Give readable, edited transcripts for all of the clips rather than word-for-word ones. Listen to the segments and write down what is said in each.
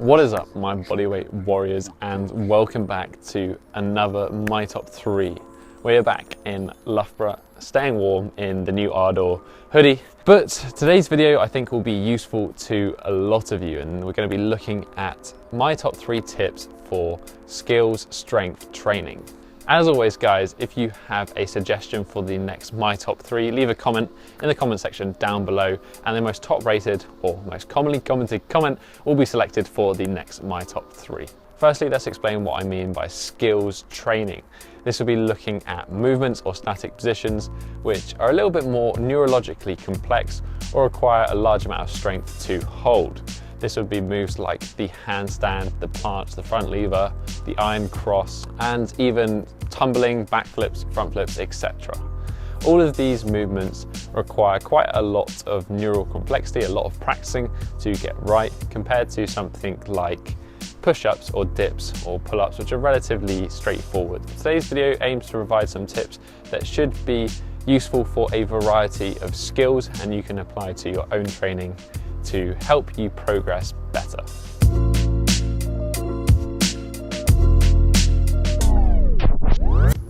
What is up, my bodyweight warriors, and welcome back to another My Top 3. We're back in Loughborough, staying warm in the new Ardor hoodie. But today's video I think will be useful to a lot of you, and we're going to be looking at my top 3 tips for skills strength training. As always guys, if you have a suggestion for the next My Top 3, leave a comment in the comment section down below, and the most top rated or most commonly commented comment will be selected for the next My Top 3. Firstly, let's explain what I mean by skills training. This will be looking at movements or static positions which are a little bit more neurologically complex or require a large amount of strength to hold. This would be moves like the handstand, the planche, the front lever, the iron cross, and even tumbling, back flips, front flips, etc. All of these movements require quite a lot of neural complexity, a lot of practicing to get right, compared to something like push-ups or dips or pull-ups, which are relatively straightforward. Today's video aims to provide some tips that should be useful for a variety of skills, and you can apply to your own training to help you progress better.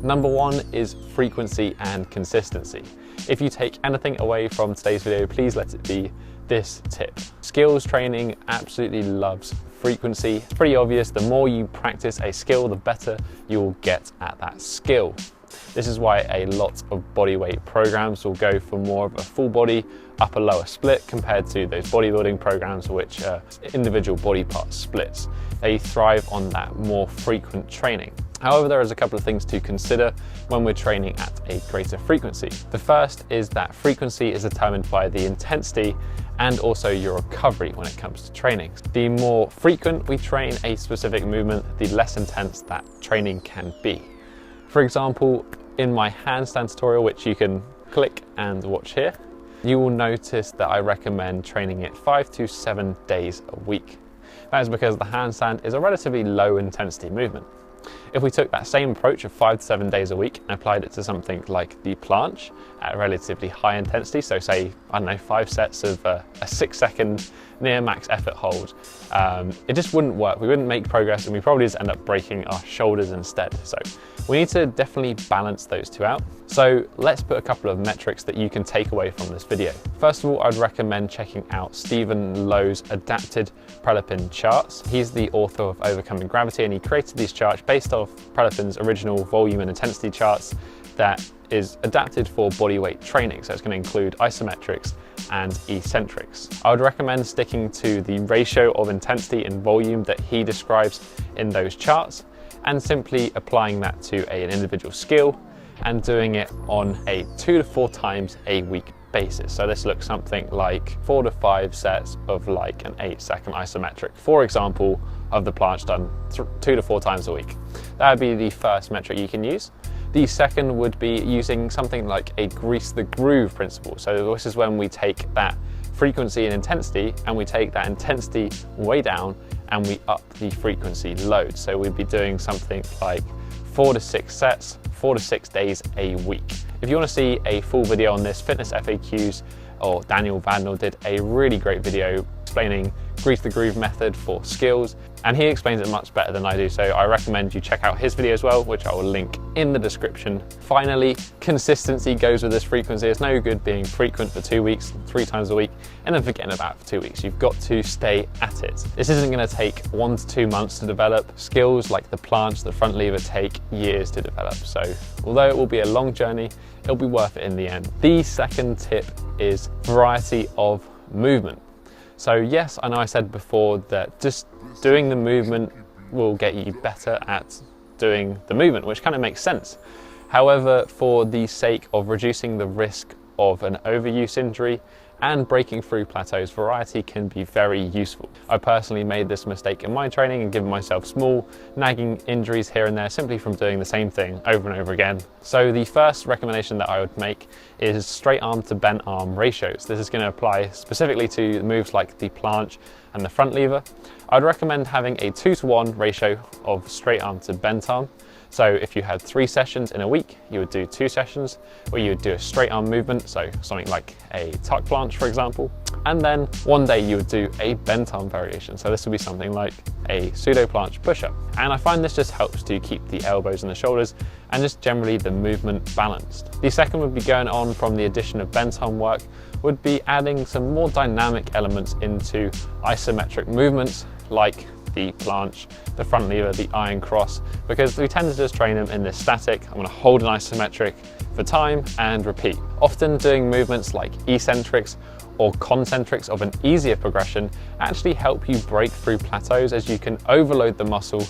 Number 1 is frequency and consistency. If you take anything away from today's video, please let it be this tip. Skills training absolutely loves frequency. Pretty obvious, the more you practice a skill, the better you'll get at that skill. This is why a lot of bodyweight programs will go for more of a full body upper lower split compared to those bodybuilding programs which are individual body part splits. They thrive on that more frequent training. However, there is a couple of things to consider when we're training at a greater frequency. The first is that frequency is determined by the intensity and also your recovery when it comes to training. The more frequent we train a specific movement, the less intense that training can be. For example, in my handstand tutorial, which you can click and watch here, you will notice that I recommend training it 5 to 7 days a week. That is because the handstand is a relatively low intensity movement. If we took that same approach of 5 to 7 days a week and applied it to something like the planche at a relatively high intensity, so say, I don't know, 5 sets of a 6-second near max effort hold, it just wouldn't work. We wouldn't make progress, and we probably just end up breaking our shoulders instead. So we need to definitely balance those two out. So let's put a couple of metrics that you can take away from this video. First of all, I'd recommend checking out Stephen Lowe's adapted Prilepin charts. He's the author of Overcoming Gravity, and he created these charts based off Prilepin's original volume and intensity charts that is adapted for bodyweight training. So it's going to include isometrics and eccentrics. I would recommend sticking to the ratio of intensity and volume that he describes in those charts, and simply applying that to an individual skill and doing it on a 2 to 4 times a week basis. So this looks something like 4 to 5 sets of like an 8-second isometric, for example, of the planche done 2 to 4 times a week. That would be the first metric you can use. The second would be using something like a grease the groove principle. So this is when we take that frequency and intensity and we take that intensity way down and we up the frequency load. So we'd be doing something like 4 to 6 sets, 4 to 6 days a week. If you want to see a full video on this, Fitness FAQs or Daniel Vandal did a really great video explaining grease the groove method for skills, and he explains it much better than I do, so I recommend you check out his video as well, which I will link in the description. Finally, consistency goes with this frequency. It's no good being frequent for 2 weeks, 3 times a week, and then forgetting about it for 2 weeks. You've got to stay at it. This isn't going to take 1 to 2 months to develop. Skills like the planche, the front lever take years to develop. So although it will be a long journey, it'll be worth it in the end. The second tip is variety of movement. So yes, I know I said before that just doing the movement will get you better at doing the movement, which kind of makes sense. However, for the sake of reducing the risk of an overuse injury and breaking through plateaus, variety can be very useful. I personally made this mistake in my training and given myself small nagging injuries here and there simply from doing the same thing over and over again. So the first recommendation that I would make is straight arm to bent arm ratios. This is going to apply specifically to moves like the planche and the front lever. I'd recommend having a 2 to 1 ratio of straight arm to bent arm. So if you had 3 sessions in a week, you would do 2 sessions where you would do a straight arm movement, so something like a tuck planche, for example. And then one day you would do a bent arm variation. So this would be something like a pseudo planche push-up. And I find this just helps to keep the elbows and the shoulders and just generally the movement balanced. The second would be going on from the addition of bent arm work, would be adding some more dynamic elements into isometric movements like the planche, the front lever, the iron cross, because we tend to just train them in this static. I'm going to hold an isometric for time and repeat. Often doing movements like eccentrics or concentrics of an easier progression actually help you break through plateaus, as you can overload the muscle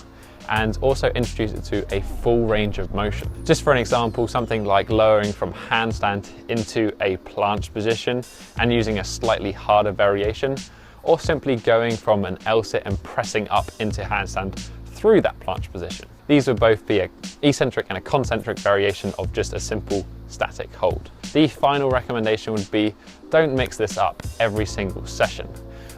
and also introduce it to a full range of motion. Just for an example, something like lowering from handstand into a planche position and using a slightly harder variation, or simply going from an L-sit and pressing up into handstand through that planche position. These would both be an eccentric and a concentric variation of just a simple static hold. The final recommendation would be, don't mix this up every single session.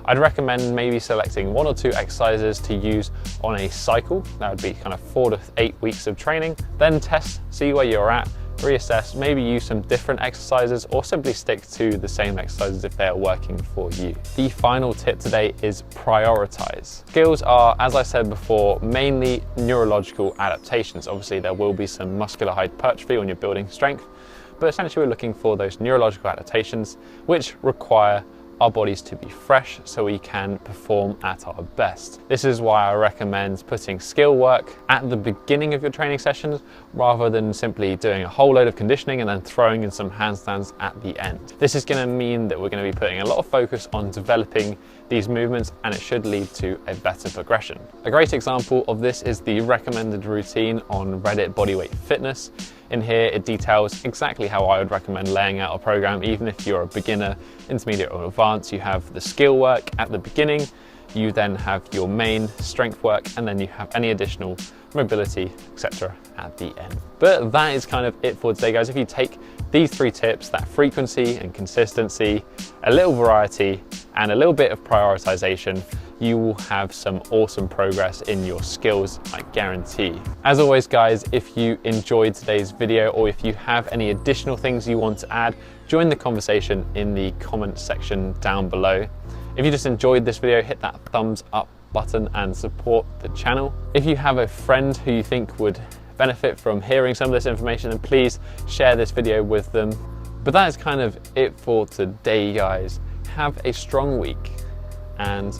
I'd recommend maybe selecting 1 or 2 exercises to use on a cycle. That would be kind of 4 to 8 weeks of training. Then test, see where you're at, reassess, maybe use some different exercises or simply stick to the same exercises if they're working for you. The final tip today is prioritize. Skills are, as I said before, mainly neurological adaptations. Obviously there will be some muscular hypertrophy when you're building strength, but essentially we're looking for those neurological adaptations which require our bodies to be fresh so we can perform at our best. This is why I recommend putting skill work at the beginning of your training sessions rather than simply doing a whole load of conditioning and then throwing in some handstands at the end. This is going to mean that we're going to be putting a lot of focus on developing these movements, and it should lead to a better progression. A great example of this is the recommended routine on Reddit Bodyweight Fitness. In here, it details exactly how I would recommend laying out a program, even if you're a beginner, intermediate or advanced. You have the skill work at the beginning, you then have your main strength work, and then you have any additional mobility, etc. at the end. But that is kind of it for today, guys. If you take these 3 tips, that frequency and consistency, a little variety, and a little bit of prioritization, you will have some awesome progress in your skills, I guarantee. As always, guys, if you enjoyed today's video or if you have any additional things you want to add, join the conversation in the comment section down below. If you just enjoyed this video, hit that thumbs up button and support the channel. If you have a friend who you think would benefit from hearing some of this information, then please share this video with them. But that is kind of it for today, guys. Have a strong week and